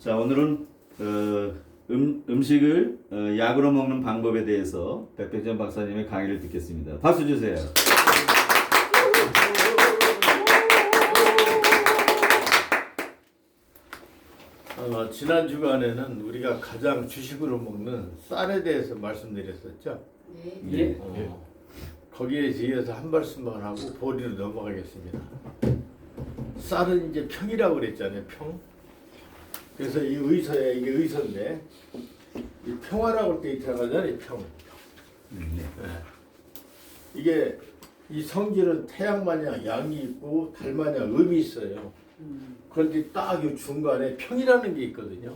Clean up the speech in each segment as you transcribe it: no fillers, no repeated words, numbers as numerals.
자, 오늘은 음식을 약으로 먹는 방법에 대해서 백병전 박사님의 강의를 듣겠습니다. 박수 주세요. 지난 주간에는 우리가 가장 주식으로 먹는 쌀에 대해서 말씀드렸었죠. 네. 거기에 대해서 한 말씀만 하고 보리로 넘어가겠습니다. 쌀은 이제 평이라고 그랬잖아요. 평. 그래서 이 의서에 이게 의서인데 이 평화라고 할 때 있잖아요. 평. 네. 이게 이 성질은 태양 마냥 양이 있고 달 마냥 음이 있어요. 그런데 딱 이 중간에 평이라는 게 있거든요.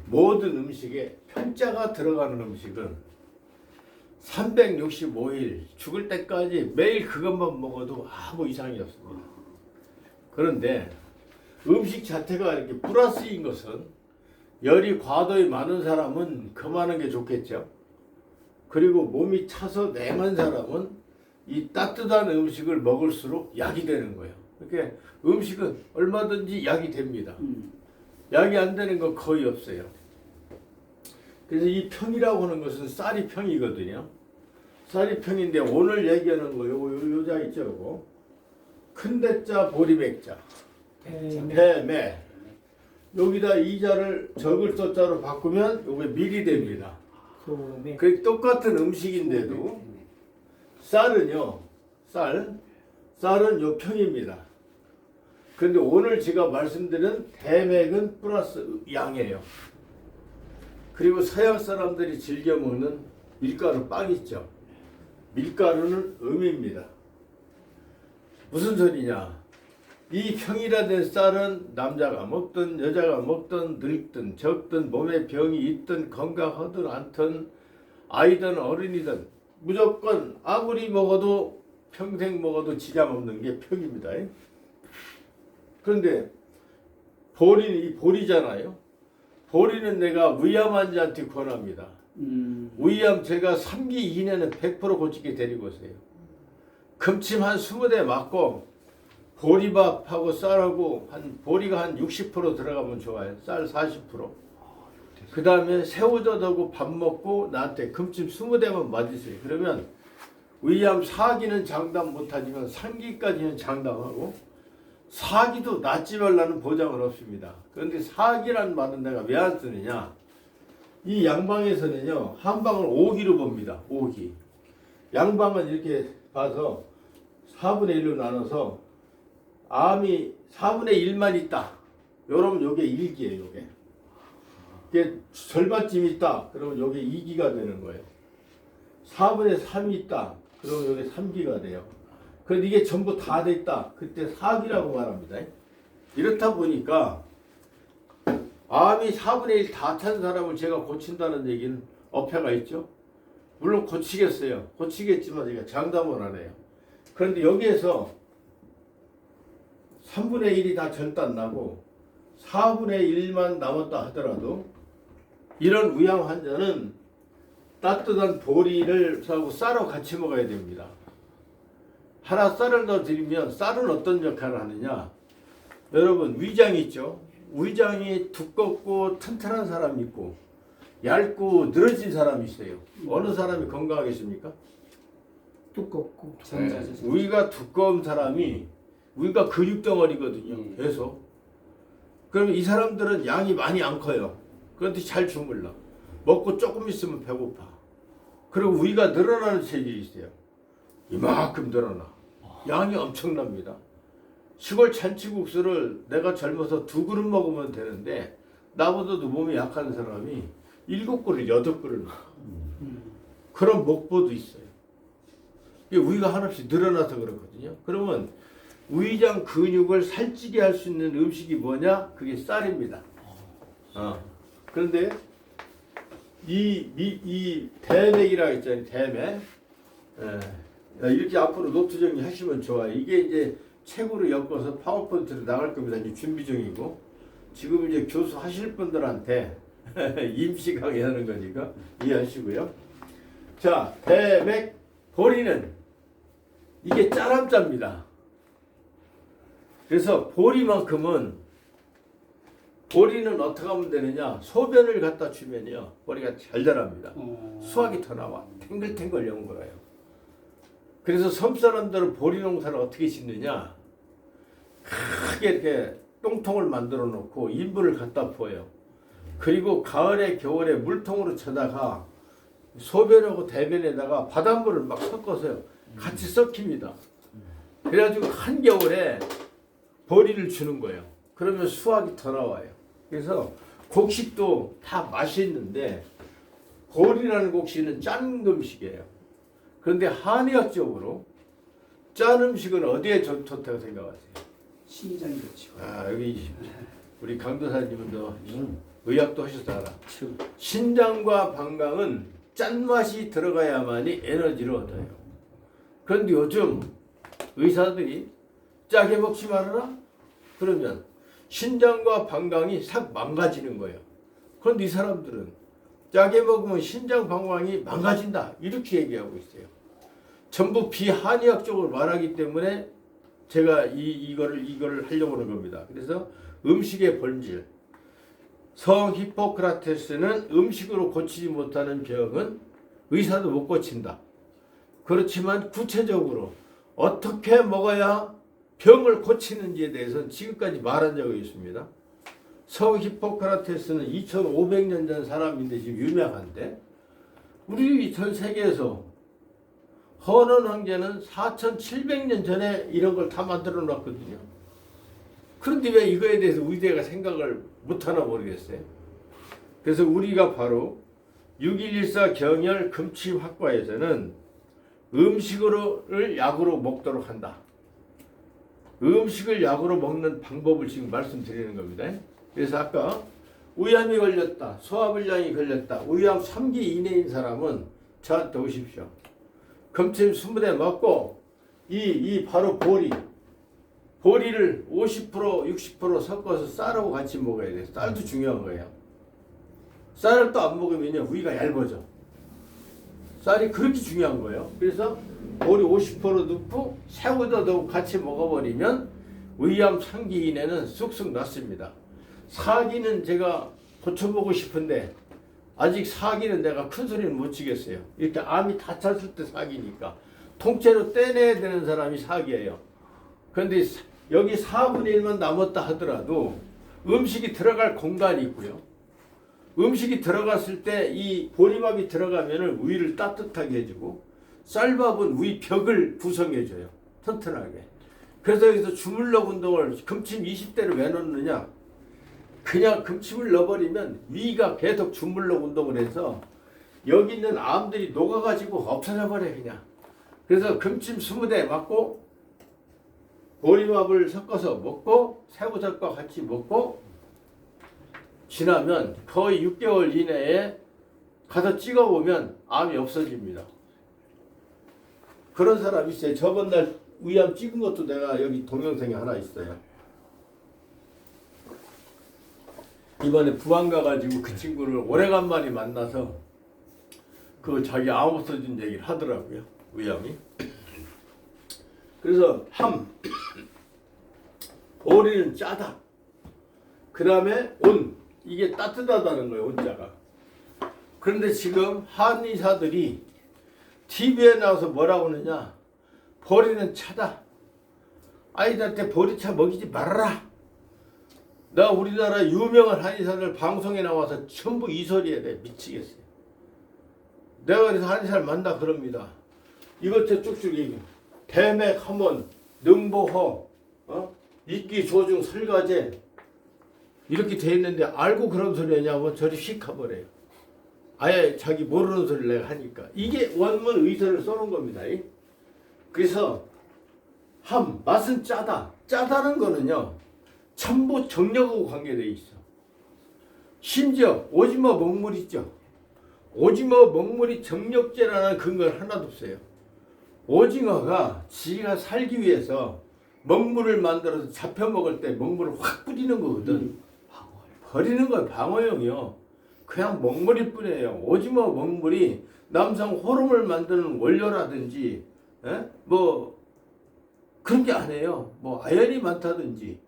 모든 음식에 평자가 들어가는 음식은 365일 죽을 때까지 매일 그것만 먹어도 아무 이상이 없습니다. 그런데 음식 자체가 이렇게 플러스인 것은 열이 과도히 많은 사람은 그만한 게 좋겠죠. 그리고 몸이 차서 냉한 사람은 이 따뜻한 음식을 먹을수록 약이 되는 거예요. 이렇게 음식은 얼마든지 약이 됩니다. 약이 안 되는 건 거의 없어요. 그래서 이 평이라고 하는 것은 쌀이 평이거든요. 쌀이 평인데 오늘 얘기하는 거 요자 있죠, 요거. 큰 대자 보리백자 대매 여기다 이자를 적을 써자로 바꾸면 요게 밀이 됩니다. 그 똑같은 음식인데도 쌀은요, 쌀은 요 평입니다. 그런데 오늘 제가 말씀드린 대맥은 플러스 양이에요. 그리고 서양 사람들이 즐겨 먹는 밀가루 빵 있죠. 밀가루는 음입니다. 무슨 소리냐? 이 평이라된 쌀은 남자가 먹든 여자가 먹든 늙든 적든 몸에 병이 있든 건강하든 않든 아이든 어른이든 무조건 아무리 먹어도 평생 먹어도 지장 없는 게 평입니다. 그런데 보리는 이 보리잖아요. 보리는 내가 위암 환자한테 권합니다. 위암 제가 3기 이내는 100% 고치게 데리고 오세요. 금침 한 20대 맞고 보리밥하고 쌀하고 보리가 한 60% 들어가면 좋아요. 쌀 40%. 그 다음에 새우젓하고 밥 먹고 나한테 금침 20대만 맞으세요. 그러면 위암 4기는 장담 못하지만 3기까지는 장담하고 4기도 낫지 말라는 보장은 없습니다. 그런데 4기라는 말은 내가 왜 안 쓰느냐? 이 양방에서는요, 한 방을 5기로 봅니다. 5기. 양방은 이렇게 봐서 4분의 1로 나눠서 암이 4분의 1만 있다. 요러면 요게 1기예요, 요게. 이게 절반쯤 있다. 그러면 요게 2기가 되는 거예요. 4분의 3이 있다. 그러면 요게 3기가 돼요. 그런데 이게 전부 다 됐다. 그때 4기라고 말합니다. 이렇다 보니까 암이 4분의 1 다 찬 사람을 제가 고친다는 얘기는 어폐가 있죠. 물론 고치겠어요. 고치겠지만 제가 장담을 안 해요. 그런데 여기에서 3분의 1이 다 절단 나고 4분의 1만 남았다 하더라도 이런 위암 환자는 따뜻한 보리를 사고 쌀하고 같이 먹어야 됩니다. 하나 쌀을 더 드리면 쌀은 어떤 역할을 하느냐? 여러분 위장 있죠? 위장이 두껍고 튼튼한 사람이 있고 얇고 늘어진 사람이 있어요. 어느 사람이 건강하겠습니까? 두껍고 위가 두꺼운 사람이 위가 근육덩어리거든요. 계속. 그러면 이 사람들은 양이 많이 안 커요. 그런데 잘 주물러. 먹고 조금 있으면 배고파. 그리고 위가 늘어나는 체질이 있어요. 이만큼 늘어나. 양이 엄청납니다. 시골 잔치국수를 내가 젊어서 2그릇 먹으면 되는데 나보다도 몸이 약한 사람이 7그릇, 8그릇 먹어. 그런 목보도 있어요. 이게 위가 하나씩 늘어나서 그렇거든요. 그러면 위장 근육을 살찌게 할 수 있는 음식이 뭐냐? 그게 쌀입니다. 그런데 이 대맥이라고 있잖아요. 대맥. 이렇게 앞으로 노트 정리하시면 좋아요. 이게 이제 책으로 엮어서 파워포인트로 나갈 겁니다. 이제 준비 중이고 지금 이제 교수 하실 분들한테 임시 강의하는 거니까 이해하시고요. 자, 대맥 보리는 이게 짤함자입니다. 그래서 보리만큼은 보리는 어떻게 하면 되느냐? 소변을 갖다 주면요 보리가 잘 자랍니다. 수확이 더 나와. 탱글탱글 연거예요. 그래서 섬 사람들은 보리 농사를 어떻게 짓느냐? 크게 이렇게 똥통을 만들어 놓고 인분을 갖다 부어요. 그리고 가을에 겨울에 물통으로 쳐다가 소변하고 대변에다가 바닷물을 막 섞어서요 같이 섞입니다. 그래가지고 한겨울에 보리를 주는 거예요. 그러면 수확이 더 나와요. 그래서 곡식도 다 맛있는데 보리라는 곡식은 짠 음식이에요. 그런데 한의학적으로 짠 음식은 어디에 좋다고 생각하세요? 신장이 좋죠. 아 여기 우리 강도사님은 더 의학도 하셨잖아. 즉, 신장과 방광은 짠맛이 들어가야만이 에너지를 얻어요. 그런데 요즘 의사들이 짜게 먹지 말아라? 그러면 신장과 방광이 싹 망가지는 거예요. 그런데 이 사람들은 짜게 먹으면 신장 방광이 망가진다 이렇게 얘기하고 있어요. 전부 비한의학적으로 말하기 때문에 제가 이거를 하려고 하는 겁니다. 그래서 음식의 본질. 성 히포크라테스는 음식으로 고치지 못하는 병은 의사도 못 고친다. 그렇지만 구체적으로 어떻게 먹어야 병을 고치는지에 대해서는 지금까지 말한 적이 있습니다. 성 히포크라테스는 2500년 전 사람인데 지금 유명한데 우리 전 세계에서 헌원 황제는 4700년 전에 이런 걸 다 만들어 놨거든요. 그런데 왜 이거에 대해서 의대가 생각을 못하나 모르겠어요. 그래서 우리가 바로 6114 경열 금치 학과에서는 음식을 약으로 먹도록 한다. 음식을 약으로 먹는 방법을 지금 말씀드리는 겁니다. 그래서 아까 위암이 걸렸다, 소화불량이 걸렸다, 위암 3기 이내인 사람은 저한테 오십시오. 금침 20대 먹고 이 바로 보리를 50% 60% 섞어서 쌀하고 같이 먹어야 돼요. 쌀도 중요한 거예요. 쌀을 또 안 먹으면요 위가 얇아져. 쌀이 그렇게 중요한 거예요. 그래서 보리 50% 넣고 새우도 넣고 같이 먹어버리면 위암 3기 이내는 쑥쑥 낫습니다. 4기는 제가 고쳐보고 싶은데 아직 4기는 내가 큰 소리는 못 치겠어요. 이렇게 암이 다 찼을 때 4기니까 통째로 떼내야 되는 사람이 4기예요. 그런데 여기 4분의 1만 남았다 하더라도 음식이 들어갈 공간이 있고요. 음식이 들어갔을 때 이 보리밥이 들어가면 위를 따뜻하게 해주고 쌀밥은 위 벽을 구성해줘요. 튼튼하게. 그래서 여기서 주물럭 운동을 금침 20대를 왜 넣느냐? 그냥 금침을 넣어버리면 위가 계속 주물럭 운동을 해서 여기 있는 암들이 녹아가지고 없어져 버려 그냥. 그래서 금침 20대 맞고 보리밥을 섞어서 먹고 새우젓과 같이 먹고 지나면 거의 6개월 이내에 가서 찍어보면 암이 없어집니다. 그런 사람 있어요. 저번 날 위암 찍은 것도 내가 여기 동영상이 하나 있어요. 이번에 부안 가가지고 그 친구를 오래간만에 만나서 그 자기 암 없어진 얘기를 하더라고요. 위암이. 그래서 보리는 짜다. 그 다음에 이게 따뜻하다는 거예요. 온자가. 그런데 지금 한의사들이 TV에 나와서 뭐라고 하느냐? 보리는 차다. 아이들한테 보리차 먹이지 말아라. 나 우리나라 유명한 한의사들 방송에 나와서 전부 이 소리 해야 돼. 미치겠어요. 내가 그래서 한의사를 만나 그럽니다. 이것저 쭉쭉 얘기. 대맥, 함원, 능보허, 이끼, 조중, 설가제 이렇게 돼 있는데 알고 그런 소리 하냐면 저리 휙 가버려요. 아예 자기 모르는 소리를 내가 하니까. 이게 원문 의서를 써놓은 겁니다. 그래서 맛은 짜다. 짜다는 거는요. 전부 정력하고 관계되어 있어. 심지어 오징어 먹물 있죠. 오징어 먹물이 정력제라는 근거는 하나도 없어요. 오징어가 지가 살기 위해서 먹물을 만들어서 잡혀 먹을 때 먹물을 확 뿌리는 거거든. 버리는 건 방어용이요. 그냥 먹물일 뿐이에요. 오징어 먹물이 남성 호르몬을 만드는 원료라든지 뭐 그런 게 아니에요. 뭐 아연이 많다든지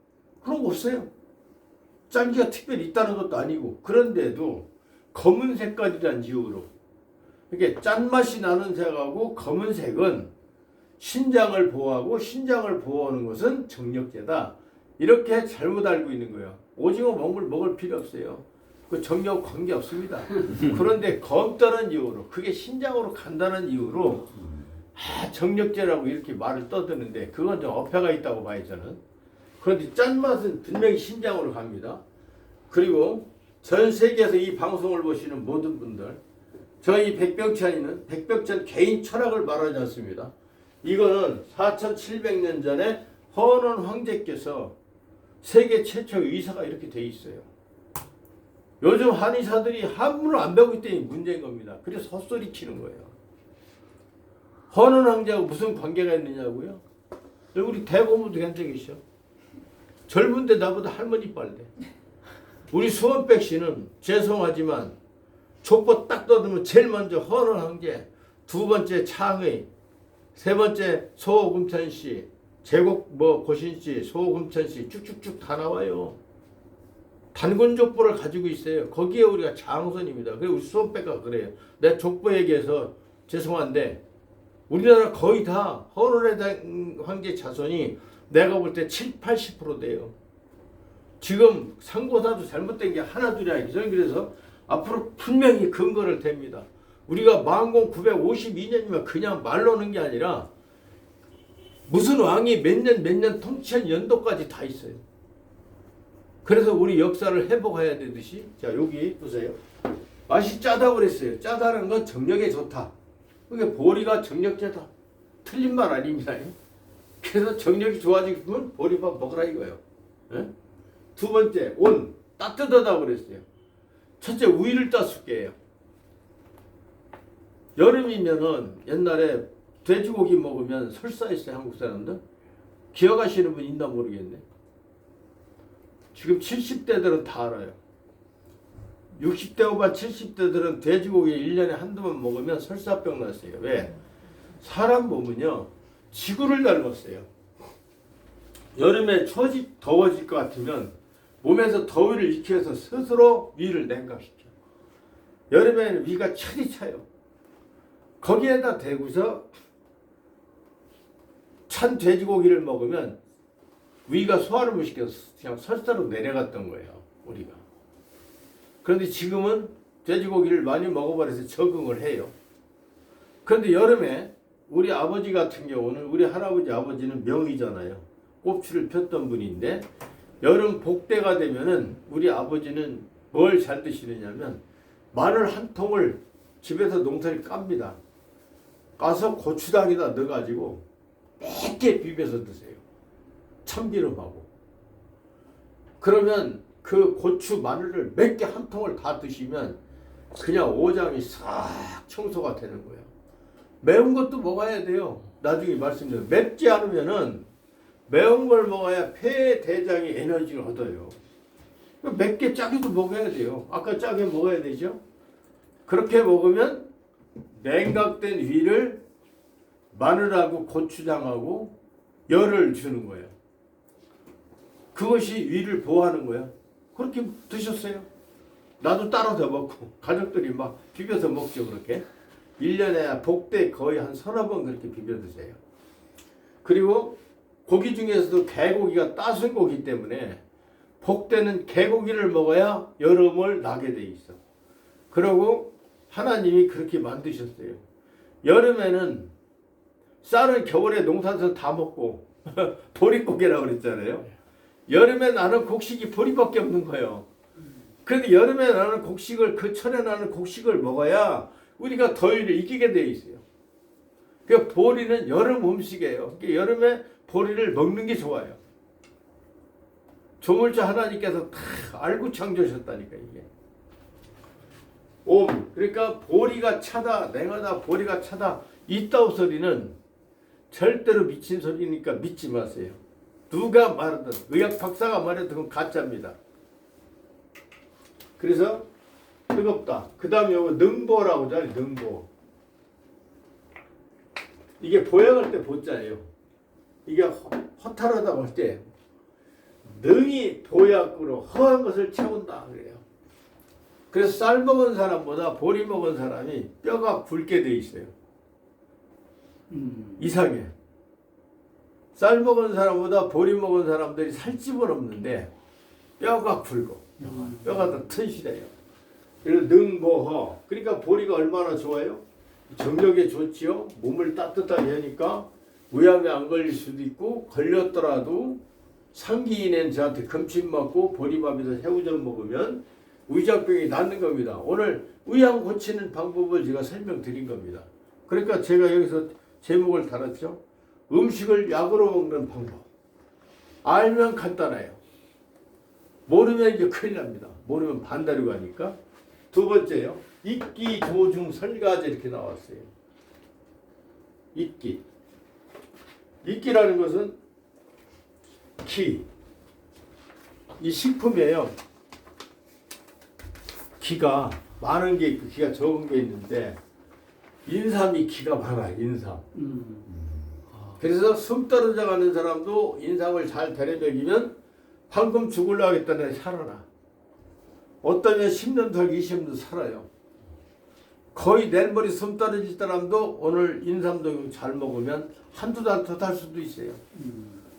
그런 거 없어요. 짠기가 특별히 있다는 것도 아니고 그런데도 검은 색깔이란 이유로 이게 짠맛이 나는 색하고 검은색은 신장을 보호하고 신장을 보호하는 것은 정력제다. 이렇게 잘못 알고 있는 거예요. 오징어 먹을 필요 없어요. 그 정력 관계 없습니다. 그런데 검다는 이유로 그게 신장으로 간다는 이유로 정력제라고 이렇게 말을 떠드는데 그건 좀 어폐가 있다고 봐요 저는. 그런데 짠맛은 분명히 신장으로 갑니다. 그리고 전 세계에서 이 방송을 보시는 모든 분들 저희 백병찬 개인 철학을 말하지 않습니다. 이거는 4700년 전에 헌원 황제께서 세계 최초의 의사가 이렇게 돼 있어요. 요즘 한의사들이 한문을 안 배우기 때문에 문제인 겁니다. 그래서 헛소리 치는 거예요. 헌원 황제하고 무슨 관계가 있느냐고요? 우리 대고모도 괜찮으시죠? 젊은데 나보다 할머니 빨대. 우리 수원백 씨는 죄송하지만 족보 딱 떠들면 제일 먼저 헌원 황제, 두 번째 창의, 세 번째 소금천 씨, 제곡 고신 씨, 소금천 씨 쭉쭉쭉 다 나와요. 단군 족보를 가지고 있어요. 거기에 우리가 장선입니다. 그리고 우리 수원백가 그래요. 내 족보 얘기해서 죄송한데 우리나라 거의 다 헌원의 황제 자손이 내가 볼 때 70~80% 돼요. 지금 상고사도 잘못된 게 하나둘이 아니죠. 저는 그래서 앞으로 분명히 근거를 댑니다. 우리가 만공 952년이면 그냥 말로는 게 아니라 무슨 왕이 몇 년 통치한 연도까지 다 있어요. 그래서 우리 역사를 회복해야 되듯이 자 여기 보세요. 맛이 짜다고 그랬어요. 짜다는 건 정력에 좋다. 그게 보리가 정력제다. 틀린 말 아닙니다. 그래서 정력이 좋아지면 보리밥 먹으라 이거예요. 예? 두 번째 온 따뜻하다고 그랬어요. 첫째 우유를 따숩게 해요. 여름이면은 옛날에 돼지고기 먹으면 설사했어요. 한국 사람들. 기억하시는 분 있나 모르겠네. 지금 70대들은 다 알아요. 60대 후반 70대들은 돼지고기 1년에 한두 번 먹으면 설사병 났어요. 왜? 사람 몸은요. 지구를 닮았어요. 여름에 더워질 것 같으면 몸에서 더위를 익혀서 스스로 위를 냉각시켜. 여름에는 위가 철이 차요. 거기에다 대고서 찬 돼지고기를 먹으면 위가 소화를 못 시켜서 그냥 설사로 내려갔던 거예요. 우리가. 그런데 지금은 돼지고기를 많이 먹어버려서 적응을 해요. 그런데 여름에 우리 아버지 같은 경우는 우리 할아버지 아버지는 명이잖아요. 꼽추를 폈던 분인데 여름 복대가 되면은 우리 아버지는 뭘 잘 드시느냐면 마늘 한 통을 집에서 농사를 깝니다. 까서 고추장에다 넣어가지고 맵게 비벼서 드세요. 참기름하고. 그러면 그 고추 마늘을 몇 개 한 통을 다 드시면 그냥 오장이 싹 청소가 되는 거예요. 매운 것도 먹어야 돼요. 나중에 말씀드려요. 맵지 않으면은 매운 걸 먹어야 폐 대장이 에너지를 얻어요. 맵게 짜게도 먹어야 돼요. 아까 짜게 먹어야 되죠. 그렇게 먹으면 냉각된 위를 마늘하고 고추장하고 열을 주는 거예요. 그것이 위를 보호하는 거예요. 그렇게 드셨어요. 나도 따로 먹고 가족들이 막 비벼서 먹죠. 그렇게 1년에 복대 거의 한 서너 번 그렇게 비벼 드세요. 그리고 고기 중에서도 개고기가 따순 고기 때문에 복대는 개고기를 먹어야 여름을 나게 돼 있어. 그리고 하나님이 그렇게 만드셨어요. 여름에는 쌀을 겨울에 농사에서 다 먹고 보릿고개라고 그랬잖아요. 여름에 나는 곡식이 보리밖에 없는 거예요. 그런데 여름에 나는 곡식을 그 철에 나는 곡식을 먹어야 우리가 더위를 이기게 돼 있어요. 그 보리는 여름 음식이에요. 그러니까 여름에 보리를 먹는 게 좋아요. 조물주 하나님께서 다 알고 창조하셨다니까 이게. 옴 그러니까 보리가 차다 냉하다 보리가 차다 이따오 소리는 절대로 미친 소리니까 믿지 마세요. 누가 말하든 의학 박사가 말해도 그건 가짜입니다. 그래서 뜨겁다. 그 다음에 요거 능보라고 하잖아요. 능보. 이게 보약할 때 보자예요. 이게 허탈하다고 할 때 능이 보약으로 허한 것을 채운다 그래요. 그래서 쌀 먹은 사람보다 보리 먹은 사람이 뼈가 굵게 돼 있어요. 이상해. 쌀 먹은 사람보다 보리 먹은 사람들이 살집은 없는데 뼈가 굵고 뼈가 더 튼실해요. 그래서 능보허. 그러니까 보리가 얼마나 좋아요? 정력에 좋지요. 몸을 따뜻하게 하니까 위암에 안 걸릴 수도 있고 걸렸더라도 상기인엔 저한테 금침 먹고 보리밥에서 새우젓 먹으면 위장병이 낫는 겁니다. 오늘 위암 고치는 방법을 제가 설명드린 겁니다. 그러니까 제가 여기서 제목을 달았죠. 음식을 약으로 먹는 방법. 알면 간단해요. 모르면 이제 큰일 납니다. 모르면 반대로 가니까. 두 번째요. 이끼 조중 설가제 이렇게 나왔어요. 이끼. 이끼라는 것은 기. 이 식품이에요. 기가 많은 게 있고 기가 적은 게 있는데 인삼이 기가 많아. 인삼. 그래서 숨 떨어져 가는 사람도 인삼을 잘 데려 먹이면 방금 죽으려고 했다는 애 살아나. 어떤 애 10년 덜 20년 살아요. 거의 내일 머리 숨 떨어질 사람도 오늘 인삼도 잘 먹으면 한두 달 더 달 수도 있어요.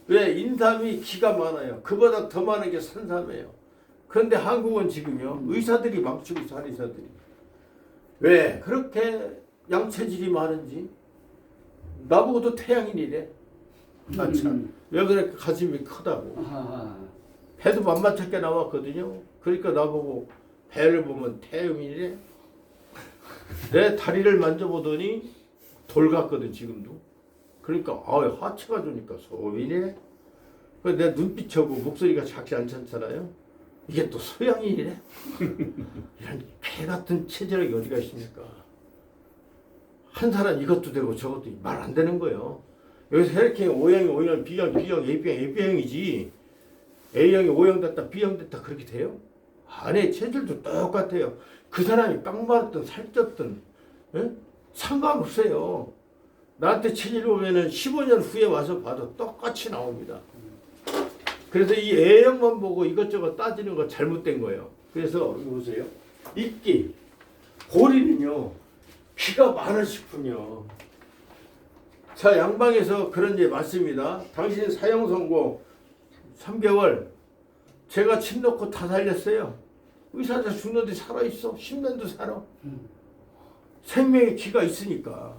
왜? 인삼이 기가 많아요. 그보다 더 많은 게 산삼이에요. 그런데 한국은 지금요 의사들이 망치고 있어. 한의사들이. 왜 그렇게 양체질이 많은지 나보고도 태양인이래. 참. 왜 그렇게 가슴이 크다고. 배도 만만찮게 나왔거든요. 그러니까 나보고 배를 보면 태양인이래. 내 다리를 만져보더니 돌 같거든 지금도. 그러니까 하체가 좋으니까 소인이래. 내 눈빛하고 목소리가 작지 않잖아요. 이게 또 소양인이래. 이런 개 같은 체질이 어디가 있습니까? 한 사람 이것도 되고 저것도 말 안 되는 거예요. 여기서 혈액형이 O형이 O형, B형, B형, A형, AB형이지 A형이 O형 됐다, B형 됐다 그렇게 돼요? 안에 체질도 똑같아요. 그 사람이 깡마르든 살쪘든 상관없어요. 나한테 체질 보면은 15년 후에 와서 봐도 똑같이 나옵니다. 그래서 이 A형만 보고 이것저것 따지는 거 잘못된 거예요. 그래서 이거 보세요. 이끼, 보리는요 기가 많은 식품이요. 자, 양방에서 그런 예 맞습니다. 당신 사형 선고 3개월 제가 침 넣고 다 살렸어요. 의사들 죽는데 살아있어. 10년도 살아. 생명의 기가 있으니까.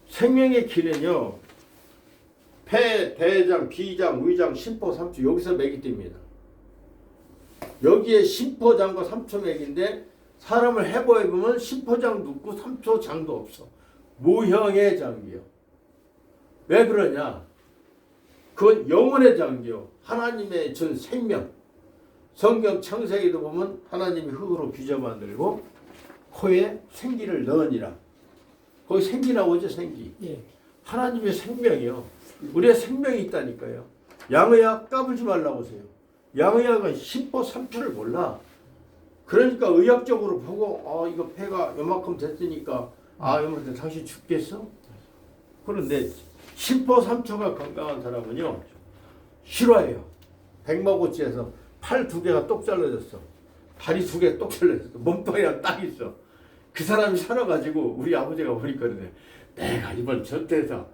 생명의 기는요 폐, 대장, 비장, 위장, 심포, 삼초 여기서 맥이 뜹니다. 여기에 심포장과 삼초맥인데 사람을 해보면 심포장도 없고 삼초장도 없어. 무형의 장기요. 왜 그러냐? 그건 영혼의 장기요. 하나님의 준 생명. 성경 창세기도 보면 하나님이 흙으로 빚어 만들고 코에 생기를 넣으니라. 거기 생기 나오죠, 생기. 예. 하나님의 생명이요. 우리의 생명이 있다니까요. 양의학 까불지 말라고 하세요. 양의학은 심포 삼초를 몰라. 그러니까 의학적으로 보고 이거 폐가 요만큼 됐으니까 요만큼 당신 죽겠어? 그런데 심포 삼초가 건강한 사람은요 실화예요. 백마고치에서 팔 2개가 똑 잘라졌어. 다리 2개 똑 잘라졌어. 몸뚱이랑 딱 있어. 그 사람이 살아가지고 우리 아버지가 보니까는 내가 이번 전태에서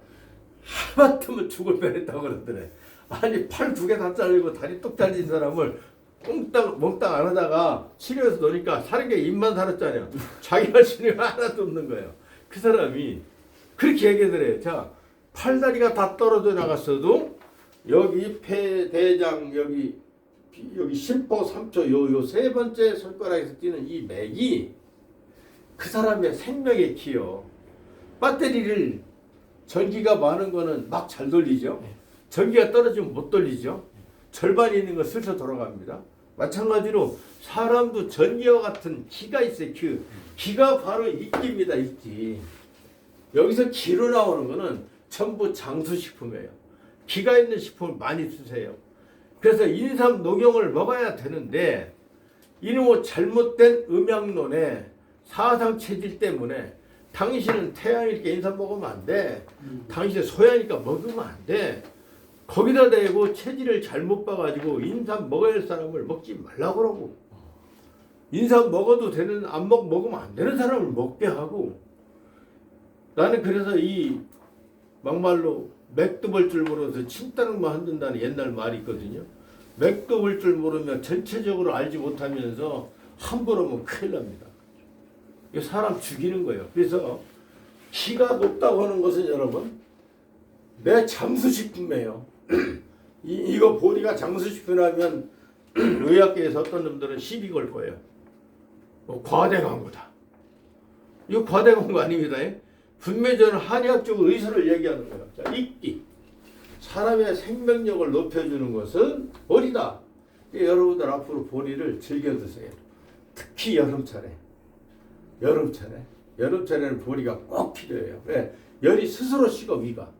하마터면 죽을 뻔했다고 그러더래. 아니 팔 2개 다 잘리고 다리 똑 잘린 사람을 몽땅 안 하다가 치료해서 놓으니까 사는 게 입만 살았잖아요. 자기가 치료가 하나도 없는 거예요. 그 사람이 그렇게 얘기하더래요. 자, 팔다리가 다 떨어져 나갔어도 여기 폐, 대장, 여기 심포, 삼초 요 세 번째 손가락에서 뛰는 이 맥이 그 사람의 생명의 키요. 배터리를 전기가 많은 거는 막 잘 돌리죠. 전기가 떨어지면 못 돌리죠. 절반 있는 거 슬쩍 돌아갑니다. 마찬가지로 사람도 전기와 같은 기가 있어요. 기가 바로 이끼입니다. 이끼. 여기서 기로 나오는 거는 전부 장수식품이에요. 기가 있는 식품을 많이 드세요. 그래서 인삼 녹용을 먹어야 되는데 이놈의 잘못된 음양론에 사상 체질 때문에 당신은 태양이니까 인삼 먹으면 안 돼. 당신은 소야니까 먹으면 안 돼. 거기다 대고 체질을 잘못 봐가지고 인삼 먹어야 할 사람을 먹지 말라고 그러고, 인삼 먹어도 되는, 먹으면 안 되는 사람을 먹게 하고. 나는 그래서 이 막말로 맥도 볼 줄 모르면서 침다는만 흔든다는 옛날 말이 있거든요. 맥도 볼 줄 모르면 전체적으로 알지 못하면서 함부로 하면 큰일 납니다. 이거 사람 죽이는 거예요. 그래서 키가 높다고 하는 것은 여러분, 내 장수식품이에요. 이거 보리가 장수식품이라면 의학계에서 어떤 놈들은 시비 걸 거예요. 과대 광고다. 이거 과대 광고 아닙니다. 분명히 저는 한의학적 의술을 얘기하는 거예요. 자, 이끼. 사람의 생명력을 높여주는 것은 보리다. 여러분들 앞으로 보리를 즐겨 드세요. 특히 여름철에. 여름철에는 보리가 꼭 필요해요. 왜? 열이 스스로 식어, 위가.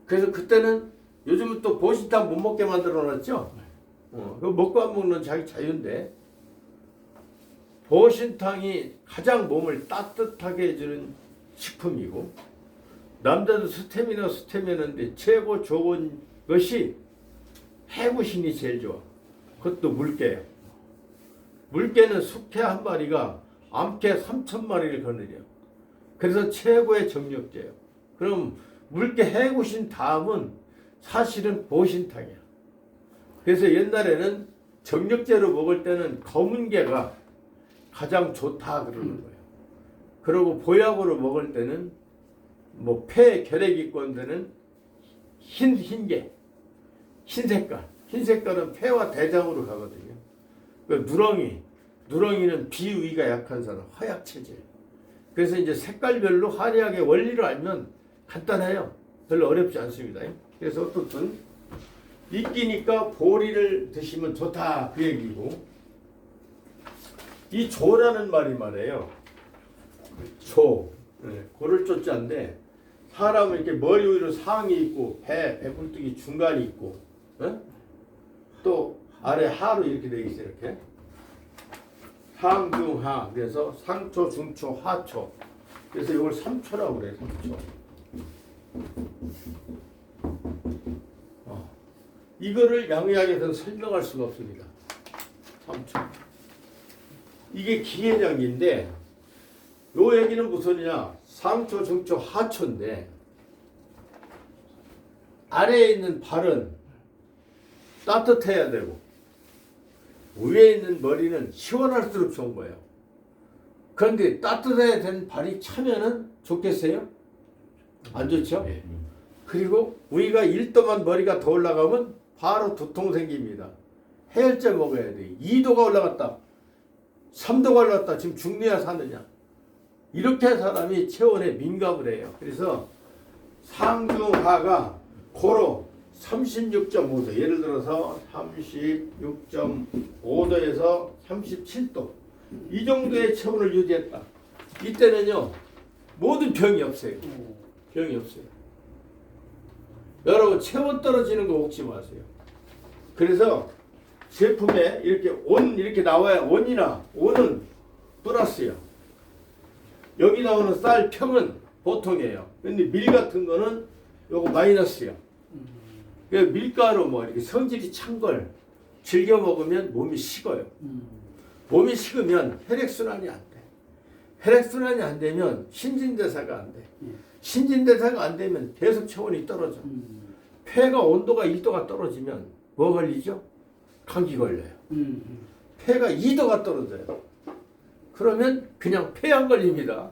그래서 그때는 요즘은 또 보신탕 못 먹게 만들어 놨죠? 그거 먹고 안 먹는 자기 자유인데, 보신탕이 가장 몸을 따뜻하게 해주는 식품이고, 남자도 스테미나인데 최고 좋은 것이 해구신이 제일 좋아. 그것도 물개예요. 물개는 숙회 한 마리가 암캐 3,000마리를 거느려. 그래서 최고의 정력제예요. 그럼 물개 해구신 다음은 사실은 보신탕이야. 그래서 옛날에는 정력제로 먹을 때는 검은 게가 가장 좋다 그러는 거예요. 그리고 보약으로 먹을 때는 뭐 폐 결핵 있고 한 데는 흰게, 흰색깔은 폐와 대장으로 가거든요. 그 누렁이는 비위가 약한 사람, 허약 체질. 그래서 이제 색깔별로 한의학의 원리를 알면 간단해요. 별로 어렵지 않습니다. 그래서 어떻든 이끼니까 보리를 드시면 좋다 그 얘기고, 이 조라는 말이 말이에요. 조. 고를 조자인데, 사람은 이렇게 머리 위로 상이 있고 배불뚝이 중간이 있고, 또 아래 하로 이렇게 되어 있어요. 이렇게 상중하. 그래서 상초, 중초, 하초. 그래서 이걸 3초라고 그래요. 3초. 이거를 양의학에서는 설명할 수가 없습니다. 3초. 이게 기계장기인데, 요 얘기는 무슨이냐? 상초, 중초, 하초인데, 아래에 있는 발은 따뜻해야 되고, 위에 있는 머리는 시원할수록 좋은 거예요. 그런데 따뜻해야 되는 발이 차면은 좋겠어요? 안 좋죠? 네. 그리고 위가 1도만 머리가 더 올라가면 바로 두통 생깁니다. 해열제 먹어야 돼. 2도가 올라갔다, 3도가 올라갔다, 지금 죽느냐 사느냐. 이렇게 사람이 체온에 민감을 해요. 그래서 상중하가 고로 36.5도, 예를 들어서 36.5도에서 37도, 이 정도의 체온을 유지했다. 이때는요, 모든 병이 없어요. 병이 없어요. 여러분, 체온 떨어지는 거 먹지 마세요. 그래서 제품에 이렇게 온 이렇게 나와야 온은 플러스예요. 여기 나오는 쌀 평은 보통이에요. 근데 밀 같은 거는 요거 마이너스예요. 밀가루 뭐 이렇게 성질이 찬 걸 즐겨 먹으면 몸이 식어요. 몸이 식으면 혈액순환이 안 돼. 혈액순환이 안 되면 신진대사가 안 돼. 신진대사가 안 되면 계속 체온이 떨어져. 폐가 온도가 1도가 떨어지면 뭐 걸리죠? 감기 걸려요. 폐가 2도가 떨어져요. 그러면 그냥 폐암 걸립니다.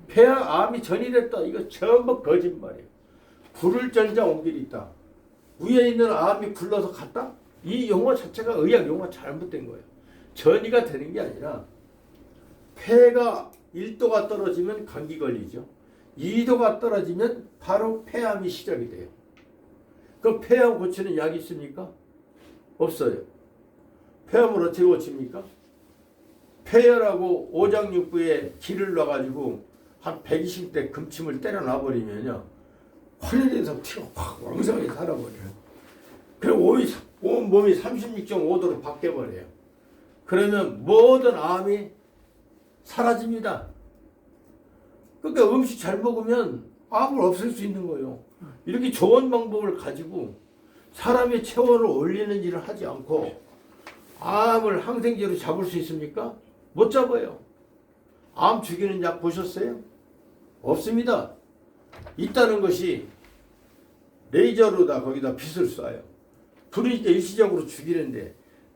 폐암이 전이됐다. 이거 전부 거짓말이에요. 불을 전자 온 길이 있다. 위에 있는 암이 굴러서 갔다? 이 용어 자체가 의학 용어 잘못된 거예요. 전이가 되는 게 아니라 폐가 1도가 떨어지면 감기 걸리죠. 2도가 떨어지면 바로 폐암이 시작이 돼요. 그럼 폐암 고치는 약이 있습니까? 없어요. 폐암을 어떻게 고칩니까? 폐혈하고 오장육부에 기를 놔가지고 한 120대 금침을 때려 놔버리면요, 활혈해서 피가 확 왕성하게 살아버려요. 그리고 온 몸이 36.5도로 바뀌어버려요. 그러면 모든 암이 사라집니다. 그러니까 음식 잘 먹으면 암을 없앨 수 있는 거예요. 이렇게 좋은 방법을 가지고 사람의 체온을 올리는 일을 하지 않고 암을 항생제로 잡을 수 있습니까? 못 잡아요. 암 죽이는 약 보셨어요? 없습니다. 있다는 것이 레이저로다 거기다 빛을 쏴요. 불이 이제 일시적으로 죽이는데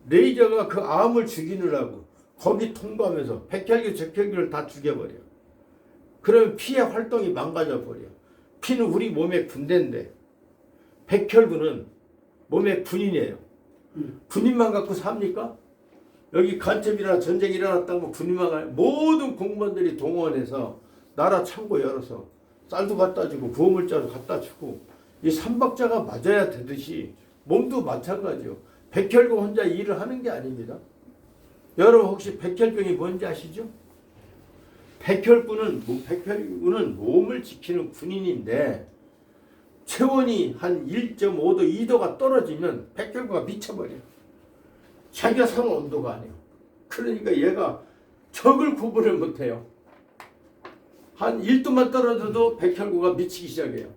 레이저가 그 암을 죽이느라고 거기 통과하면서 백혈구, 적혈구를 다 죽여버려. 그러면 피의 활동이 망가져 버려. 피는 우리 몸의 군대인데 백혈구는 몸의 군인이에요. 군인만 갖고 삽니까? 여기 간첩이나 전쟁이 일어났다고 군인만 가요. 모든 공무원들이 동원해서 나라 창고 열어서 쌀도 갖다 주고 구호물자도 갖다 주고 이 삼박자가 맞아야 되듯이 몸도 마찬가지요. 백혈구 혼자 일을 하는 게 아닙니다. 여러분 혹시 백혈병이 뭔지 아시죠? 백혈구는 몸을 지키는 군인인데 체온이 한 1.5도, 2도가 떨어지면 백혈구가 미쳐버려요. 자기가 사는 온도가 아니에요. 그러니까 얘가 적을 구분을 못해요. 한 1도만 떨어져도 백혈구가 미치기 시작해요.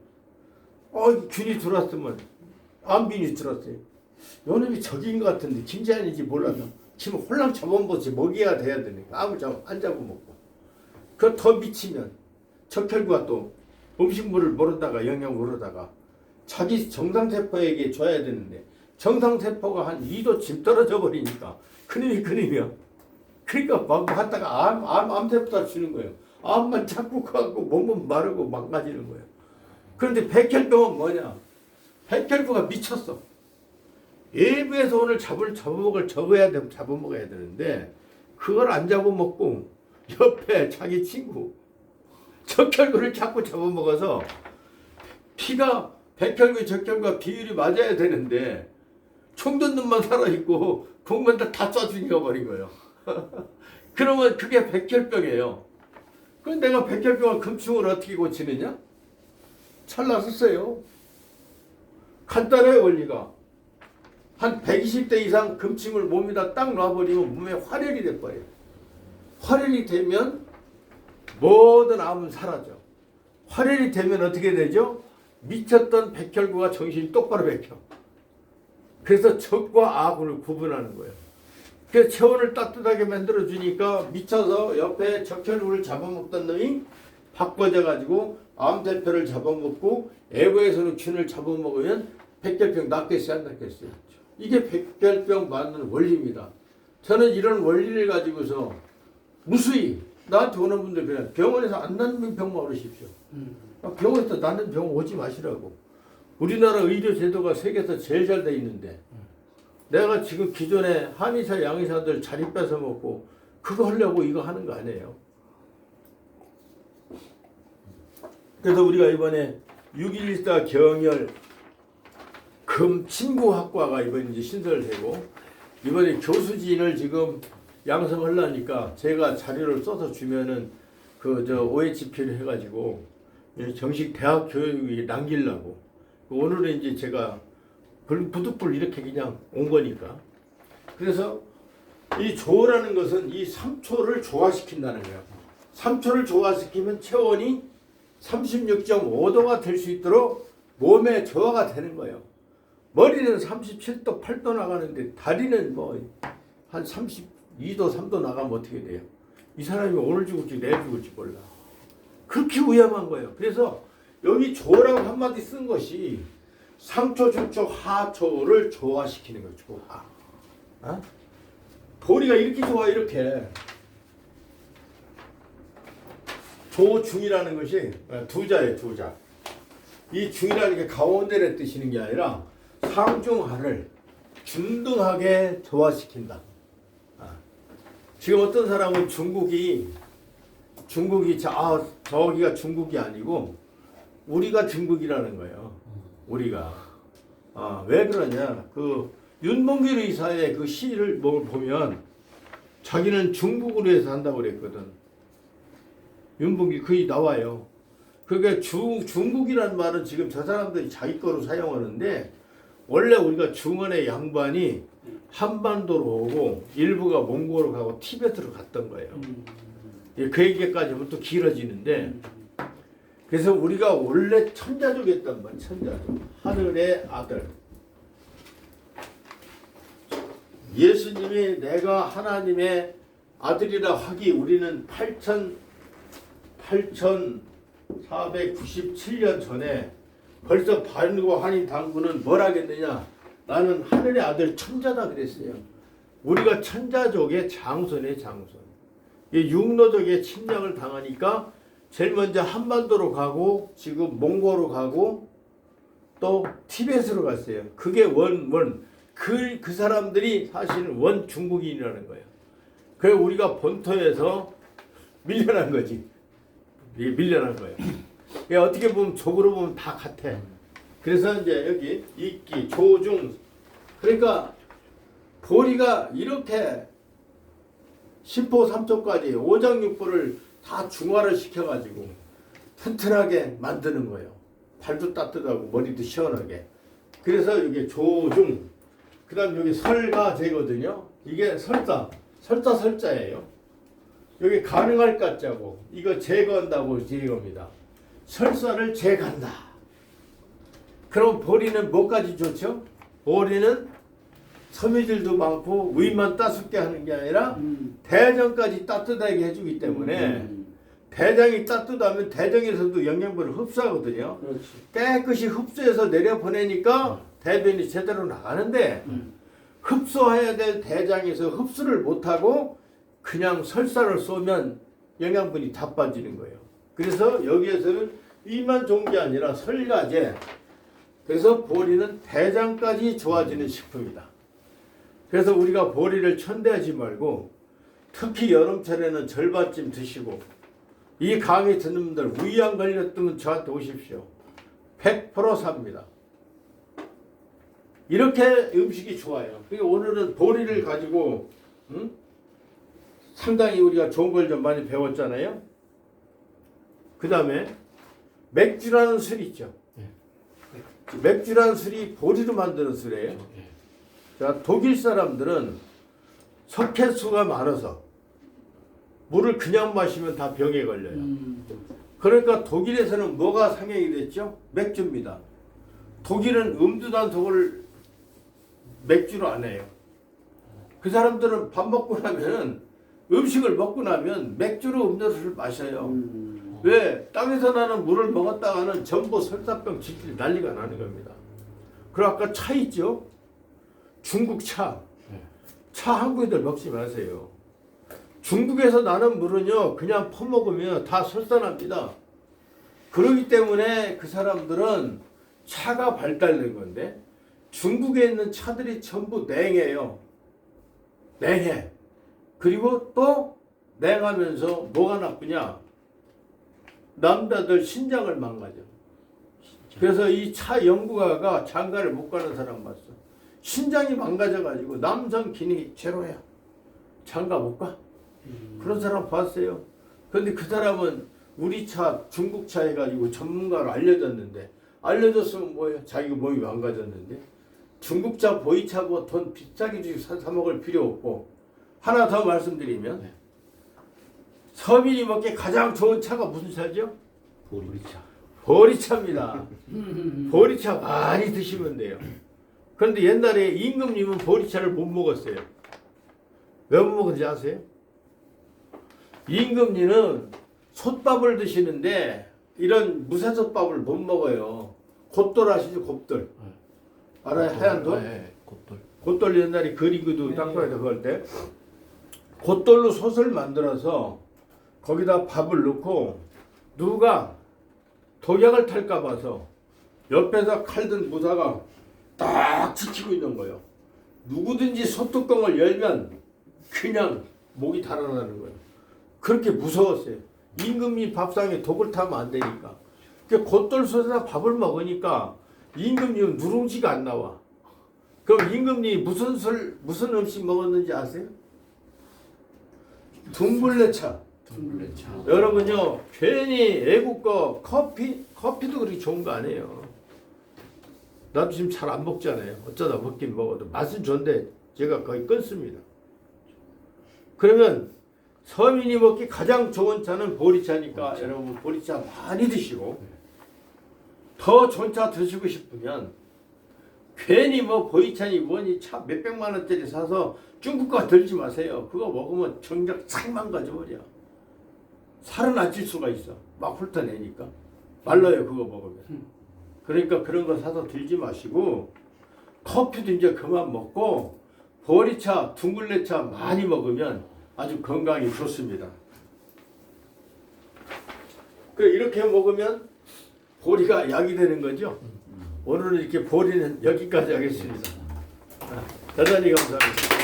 균이 들어왔으면 암균이 들어왔어요. 요놈이 적인 것 같은데 김재한인지 몰라서 지금 홀랑 잡아먹지 먹이가 돼야 되니까 암을 안 잡아먹고 그 더 미치면 적혈구가 또 음식물을 모르다가 영양 모르다가 자기 정상세포에게 줘야 되는데 정상세포가 한 2도쯤 떨어져 버리니까 큰일이야. 그러니까 막 갔다가 암세포다 주는 거예요. 암만 자꾸 가고 몸은 마르고 망가지는 거예요. 그런데 백혈병은 뭐냐? 백혈구가 미쳤어. 일부에서 오늘 잡아먹을 잡아먹어야 되는데 그걸 안 잡아먹고 옆에 자기 친구 적혈구를 자꾸 잡아먹어서 피가 백혈구, 적혈구가 비율이 맞아야 되는데 총든 놈만 살아있고 공무원들 다 쏴죽여버린 거예요. 그러면 그게 백혈병이에요. 그럼 내가 백혈병을 금충을 어떻게 고치느냐? 잘났었어요. 간단해요, 원리가. 한 120대 이상 금충을 몸에다 딱 놔버리면 몸에 활혈이 돼버려요. 활혈이 되면 모든 암은 사라져. 활혈이 되면 어떻게 되죠? 미쳤던 백혈구가 정신이 똑바로 백혀. 그래서 적과 악을 구분하는 거예요. 그래서 체온을 따뜻하게 만들어주니까 미쳐서 옆에 적혈구를 잡아먹던 놈이 바꿔져가지고 암세포를 잡아먹고 애부에서는 균을 잡아먹으면 백혈병 낫겠어요, 안 낫겠어요? 이게 백혈병 맞는 원리입니다. 저는 이런 원리를 가지고서 무수히 나한테 오는 분들 그냥 병원에서 안 낫는 병만 오십시오. 병원에서 낫는 병 오지 마시라고. 우리나라 의료 제도가 세계에서 제일 잘 돼 있는데 내가 지금 기존에 한의사, 양의사들 자리 뺏어 먹고 그거 하려고 이거 하는 거 아니에요. 그래서 우리가 이번에 6.114 경열 금친구학과가 이번에 이제 신설되고 이번에 교수진을 지금 양성하려니까 제가 자료를 써서 주면은 OHP를 해가지고 정식 대학 교육이 남기려고 오늘은 이제 제가 부득불 이렇게 그냥 온 거니까. 그래서 이 조라는 것은 이 3초를 조화시킨다는 거예요. 3초를 조화시키면 체온이 36.5도가 될 수 있도록 몸의 조화가 되는 거예요. 머리는 37도, 8도 나가는데 다리는 뭐 한 32도, 3도 나가면 어떻게 돼요? 이 사람이 오늘 죽을지 내일 죽을지 몰라. 그렇게 위험한 거예요. 그래서 여기 조라고 한마디 쓴 것이 상초, 중초, 하초를 조화시키는 거예요. 조화. 어? 도리가 이렇게 좋아, 이렇게. 조중이라는 것이 두 자예요, 두 자. 이 중이라는 게 가운데를 뜻이는 게 아니라 상중하를 균등하게 조화시킨다. 지금 어떤 사람은 중국이 저기가 중국이 아니고 우리가 중국이라는 거예요. 우리가. 왜 그러냐? 그 윤봉길 의사의 그 시를 보면 자기는 중국으로 해서 한다고 그랬거든. 윤봉길 거기 나와요. 그게 중국이라는 말은 지금 저 사람들이 자기 거로 사용하는데 원래 우리가 중원의 양반이 한반도로 오고 일부가 몽골로 가고 티베트로 갔던 거예요. 그 얘기까지 하면 또 길어지는데 그래서 우리가 원래 천자족이었단 말이야. 천자족. 하늘의 아들. 예수님이 내가 하나님의 아들이라 하기 우리는 8497년 전에 벌써 반고 한인 당군은 뭘 하겠느냐? 나는 하늘의 아들 천자다 그랬어요. 우리가 천자족의 장손의 장손. 이 육로족의 침략을 당하니까 제일 먼저 한반도로 가고 지금 몽고로 가고 또 티벳으로 갔어요. 그게 그 사람들이 사실은 원 중국인이라는 거예요. 그래서 우리가 본토에서 밀려난 거지. 이게 밀려난 거예요. 어떻게 보면 족으로 보면 다 같아. 그래서 이제 여기 이끼, 조중. 그러니까 보리가 이렇게 심포 삼초까지 오장육부를 다 중화를 시켜가지고 튼튼하게 만드는 거예요. 발도 따뜻하고 머리도 시원하게. 그래서 이게 조중. 그 다음 여기 설가제거든요. 이게 설자예요. 여기 가능할 가짜고 이거 제거한다고 제거입니다. 설사를 제간다. 그럼 보리는 뭐까지 좋죠? 보리는 섬유질도 많고 위만 따숩게 하는 게 아니라 대장까지 따뜻하게 해주기 때문에 대장이 따뜻하면 대장에서도 영양분을 흡수하거든요. 그렇지. 깨끗이 흡수해서 내려보내니까 대변이 제대로 나가는데 흡수해야 될 대장에서 흡수를 못하고 그냥 설사를 쏘면 영양분이 다 빠지는 거예요. 그래서 여기에서는 이만 좋은 게 아니라 설가제. 그래서 보리는 대장까지 좋아지는 식품이다. 그래서 우리가 보리를 천대하지 말고 특히 여름철에는 절반쯤 드시고 이 강의 듣는 분들 위암 걸렸으면 저한테 오십시오. 100% 삽니다. 이렇게 음식이 좋아요. 그러니까 오늘은 보리를 가지고 상당히 우리가 좋은 걸 좀 많이 배웠잖아요. 그 다음에 맥주라는 술이 있죠. 맥주라는 술이 보리로 만드는 술이에요. 자, 독일 사람들은 석회수가 많아서 물을 그냥 마시면 다 병에 걸려요. 그러니까 독일에서는 뭐가 상행이 됐죠? 맥주입니다. 독일은 음두단속을 맥주로 안 해요. 그 사람들은 밥 먹고 나면은 음식을 먹고 나면 맥주로 음료수를 마셔요. 왜? 땅에서 나는 물을 먹었다가는 전부 설사병 질질 난리가 나는 겁니다. 그리고 아까 차 있죠? 중국 차. 차 한국인들 먹지 마세요. 중국에서 나는 물은요 그냥 퍼먹으면 다 설사납니다. 그렇기 때문에 그 사람들은 차가 발달된 건데 중국에 있는 차들이 전부 냉해요. 냉해. 그리고 또 냉하면서 뭐가 나쁘냐? 남자들 신장을 망가져. 그래서 이 차 연구가가 장가를 못 가는 사람 봤어. 신장이 망가져가지고 남성 기능이 제로야. 장가 못 가. 그런 사람 봤어요. 그런데 그 사람은 우리 차, 중국 차 해가지고 전문가로 알려졌는데 알려졌으면 뭐예요? 자기 몸이 망가졌는데 중국 차, 보이차 뭐 돈 비싸게 주고 사 먹을 필요 없고 하나 더 말씀드리면 서민이 먹기 가장 좋은 차가 무슨 차죠? 보리차. 보리차입니다. 보리차 많이 드시면 돼요. 그런데 옛날에 임금님은 보리차를 못 먹었어요. 왜 못 먹었는지 아세요? 임금님은 솥밥을 드시는데 이런 무쇠솥밥을 못 먹어요. 곶돌 아시죠? 곶돌. 알아요? 하얀 돌? 네, 곶돌. 곶돌 옛날에 그리고도 땅굴에서 그럴 때 곶돌로 솥을 만들어서 거기다 밥을 넣고 누가 독약을 탈까 봐서 옆에서 칼든 무사가 딱 지키고 있는 거예요. 누구든지 솥뚜껑을 열면 그냥 목이 달아나는 거예요. 그렇게 무서웠어요. 임금님 밥상에 독을 타면 안 되니까. 그 곶돌솥에다 밥을 먹으니까 임금님은 누룽지가 안 나와. 그럼 임금님이 무슨 음식 먹었는지 아세요? 둥글레차. 둥글레차. 여러분요, 괜히 애국거 커피도 그렇게 좋은 거 아니에요. 나도 지금 잘 안 먹잖아요. 어쩌다 먹긴 먹어도 맛은 좋은데 제가 거의 끊습니다. 그러면 서민이 먹기 가장 좋은 차는 보리차니까 여러분 보리차 많이 드시고 더 좋은 차 드시고 싶으면 괜히 뭐 보리차니 뭐니 차 몇백만 원짜리 사서 중국 거 들지 마세요. 그거 먹으면 정작 싹 망가져버려. 살은 안 찔 수가 있어. 막 훑어내니까. 말라요 그거 먹으면. 그러니까 그런 거 사서 들지 마시고 커피도 이제 그만 먹고 보리차, 둥글레차 많이 먹으면 아주 건강이 좋습니다. 이렇게 먹으면 보리가 약이 되는 거죠. 오늘은 이렇게 보리는 여기까지 하겠습니다. 대단히 감사합니다.